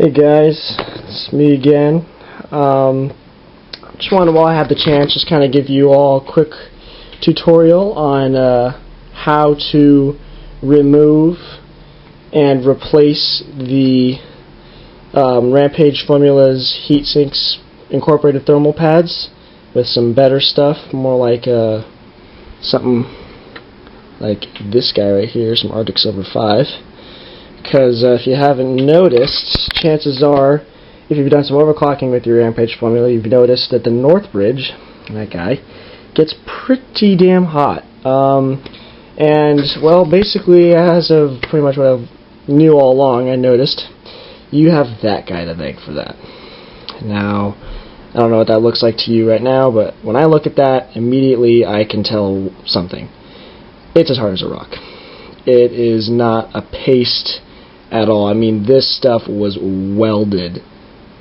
Hey guys, it's me again. Just wanted, while I have the chance, just kind of give you all a quick tutorial on how to remove and replace the Rampage Formula's heatsinks incorporated thermal pads with some better stuff, more like something like this guy right here, some Arctic Silver 5. Because if you haven't noticed, chances are, if you've done some overclocking with your Rampage Formula, you've noticed that the North Bridge, that guy, gets pretty damn hot. And, well, basically, as of pretty much what I knew all along, I noticed, you have that guy to thank for that. Now, I don't know what that looks like to you right now, but when I look at that, immediately I can tell something. It's as hard as a rock. It is not a paste at all. I mean, this stuff was welded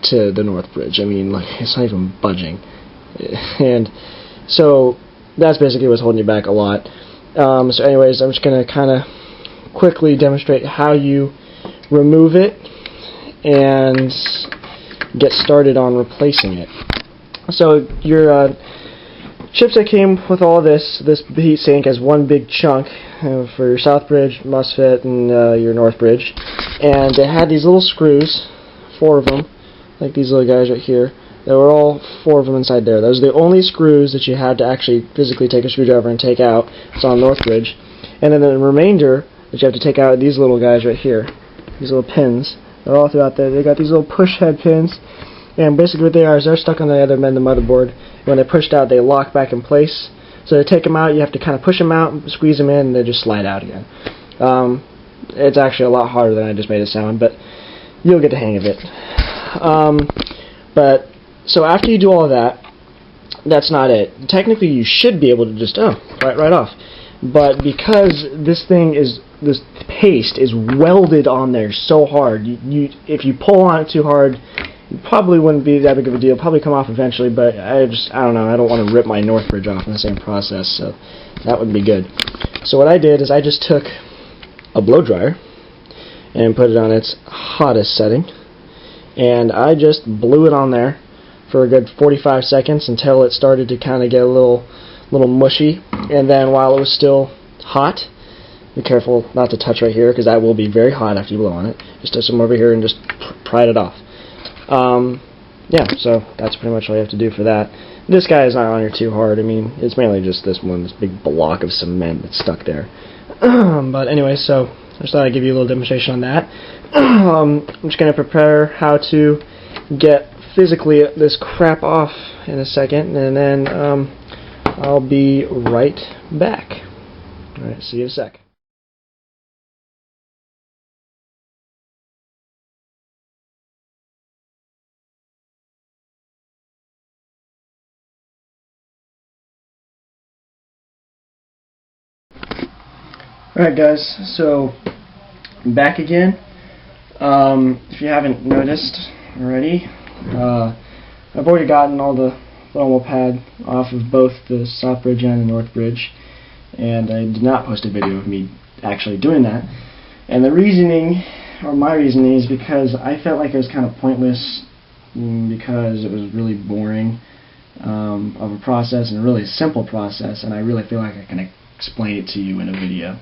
to the North Bridge. I mean, like, it's not even budging. And so that's basically what's holding you back a lot. So anyways, I'm just going to kind of quickly demonstrate how you remove it and get started on replacing it. So your chips that came with all this heatsink as one big chunk for your South Bridge, MOSFET, and your North Bridge, and they had these little screws, 4 of them, like these little guys right here. There were all 4 of them inside there. Those are the only screws that you had to actually physically take a screwdriver and take out. It's on North Bridge, and then the remainder that you have to take out are these little guys right here, these little pins. They're all throughout there. They got these little push head pins, and basically what they are is they're stuck on the other end of the motherboard. When they're pushed out, they lock back in place. So to take them out, you have to kind of push them out, squeeze them in, and they just slide out again. It's actually a lot harder than I just made it sound, but you'll get the hang of it. So after you do all of that, that's not it. Technically, you should be able to just right off. But because this paste is welded on there so hard, if you pull on it too hard, it probably wouldn't be that big of a deal. Probably come off eventually, but I don't know. I don't want to rip my North Bridge off in the same process, so that would be good. So what I did is I just took a blow dryer and put it on its hottest setting, and I just blew it on there for a good 45 seconds until it started to kind of get a little mushy. And then while it was still hot, be careful not to touch right here because that will be very hot after you blow on it. Just touch them over here and just pry it off. Yeah, so that's pretty much all you have to do for that. This guy is not on here too hard. I mean, it's mainly just this big block of cement that's stuck there. But anyway, so I just thought I'd give you a little demonstration on that. I'm just going to prepare how to get physically this crap off in a second, and then I'll be right back. Alright, see you in a sec. Alright guys, so I'm back again. If you haven't noticed already, I've already gotten all the thermal pad off of both the South Bridge and the North Bridge, and I did not post a video of me actually doing that. And the reasoning, or my reasoning, is because I felt like it was kind of pointless because it was really boring of a process and a really simple process, and I really feel like I can explain it to you in a video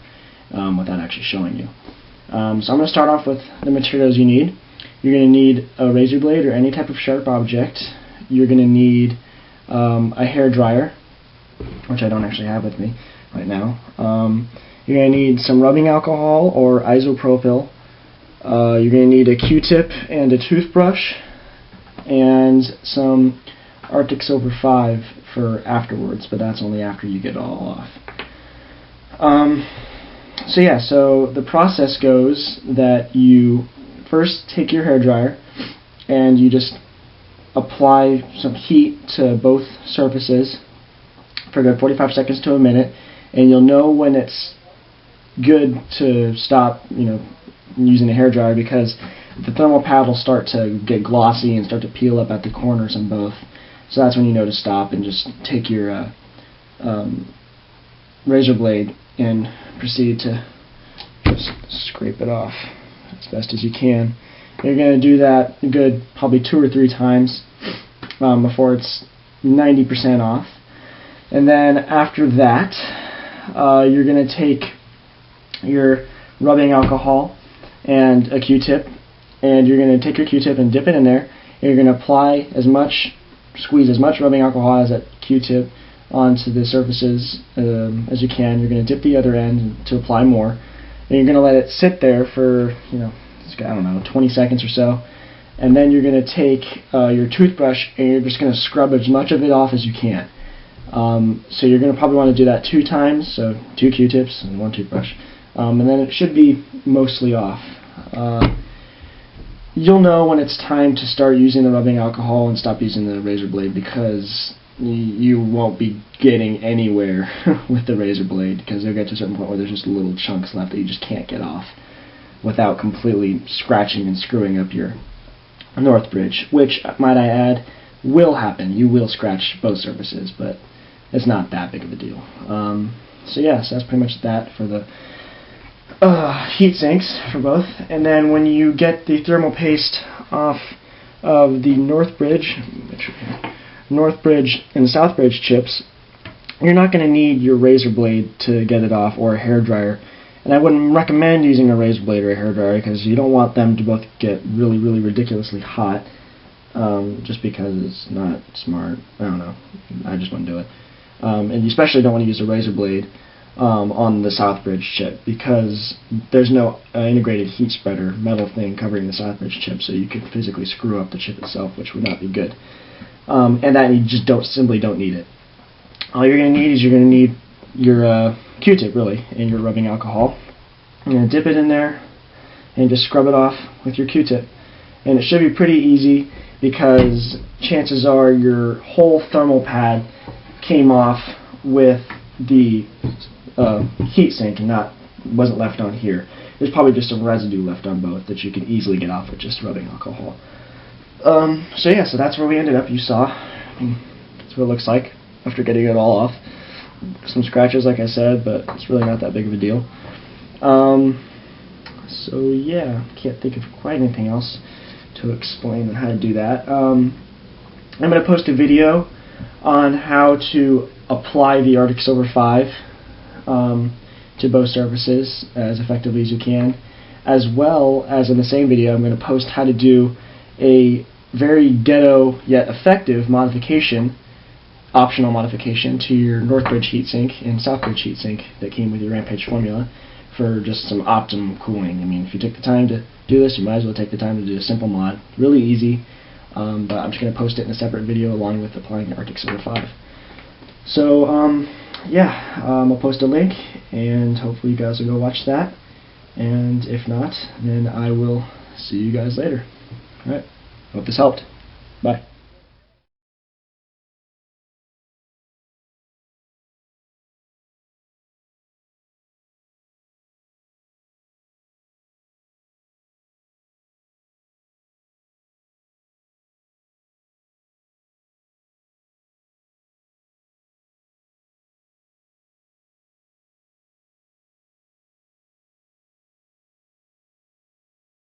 without actually showing you. So I'm going to start off with the materials you need. You're going to need a razor blade or any type of sharp object. You're going to need a hair dryer, which I don't actually have with me right now. You're going to need some rubbing alcohol or isopropyl. You're going to need a Q-tip and a toothbrush, and some Arctic Silver 5 for afterwards, but that's only after you get it all off. So yeah, so the process goes that you first take your hairdryer and you just apply some heat to both surfaces for a good 45 seconds to a minute, and you'll know when it's good to stop, using a hairdryer, because the thermal pad will start to get glossy and start to peel up at the corners on both. So that's when you know to stop and just take your razor blade and proceed to just scrape it off as best as you can. You're going to do that a good probably 2 or 3 times before it's 90% off. And then after that, you're going to take your rubbing alcohol and a Q-tip, and you're going to take your Q-tip and dip it in there, and you're going to apply squeeze as much rubbing alcohol as that Q-tip onto the surfaces as you can. You're going to dip the other end to apply more, and you're going to let it sit there for, I don't know, 20 seconds or so, and then you're going to take your toothbrush and you're just going to scrub as much of it off as you can. So you're going to probably want to do that 2 times, so 2 Q-tips and 1 toothbrush, and then it should be mostly off. You'll know when it's time to start using the rubbing alcohol and stop using the razor blade, because you won't be getting anywhere with the razor blade, because you'll get to a certain point where there's just little chunks left that you just can't get off without completely scratching and screwing up your north bridge, which, might I add, will happen. You will scratch both surfaces, but it's not that big of a deal. So yes, that's pretty much that for the heat sinks for both. And then when you get the thermal paste off of the north bridge and the south bridge chips, you're not going to need your razor blade to get it off, or a hairdryer. And I wouldn't recommend using a razor blade or a hairdryer, because you don't want them to both get really, really ridiculously hot, just because it's not smart. I don't know. I just wouldn't do it. And you especially don't want to use a razor blade on the south bridge chip, because there's no integrated heat spreader metal thing covering the south bridge chip, so you could physically screw up the chip itself, which would not be good. And that you just simply don't need it. All you're going to need is your Q-tip, really, and your rubbing alcohol. You're going to dip it in there and just scrub it off with your Q-tip. And it should be pretty easy, because chances are your whole thermal pad came off with the heat sink and wasn't left on here. There's probably just some residue left on both that you could easily get off with just rubbing alcohol. So yeah, so that's where we ended up. You saw. That's what it looks like after getting it all off. Some scratches, like I said, but it's really not that big of a deal. So yeah, can't think of quite anything else to explain how to do that. I'm going to post a video on how to apply the Arctic Silver 5 to both surfaces as effectively as you can, as well as in the same video I'm going to post how to do a very ghetto yet effective modification, optional modification, to your north bridge heatsink and south bridge heatsink that came with your Rampage Formula for just some optimum cooling. I mean, if you took the time to do this, you might as well take the time to do a simple mod. Really easy, but I'm just going to post it in a separate video along with applying the Arctic Silver 5. So, yeah, I'll post a link, and hopefully you guys will go watch that. And if not, then I will see you guys later. Alright, hope this helped. Bye.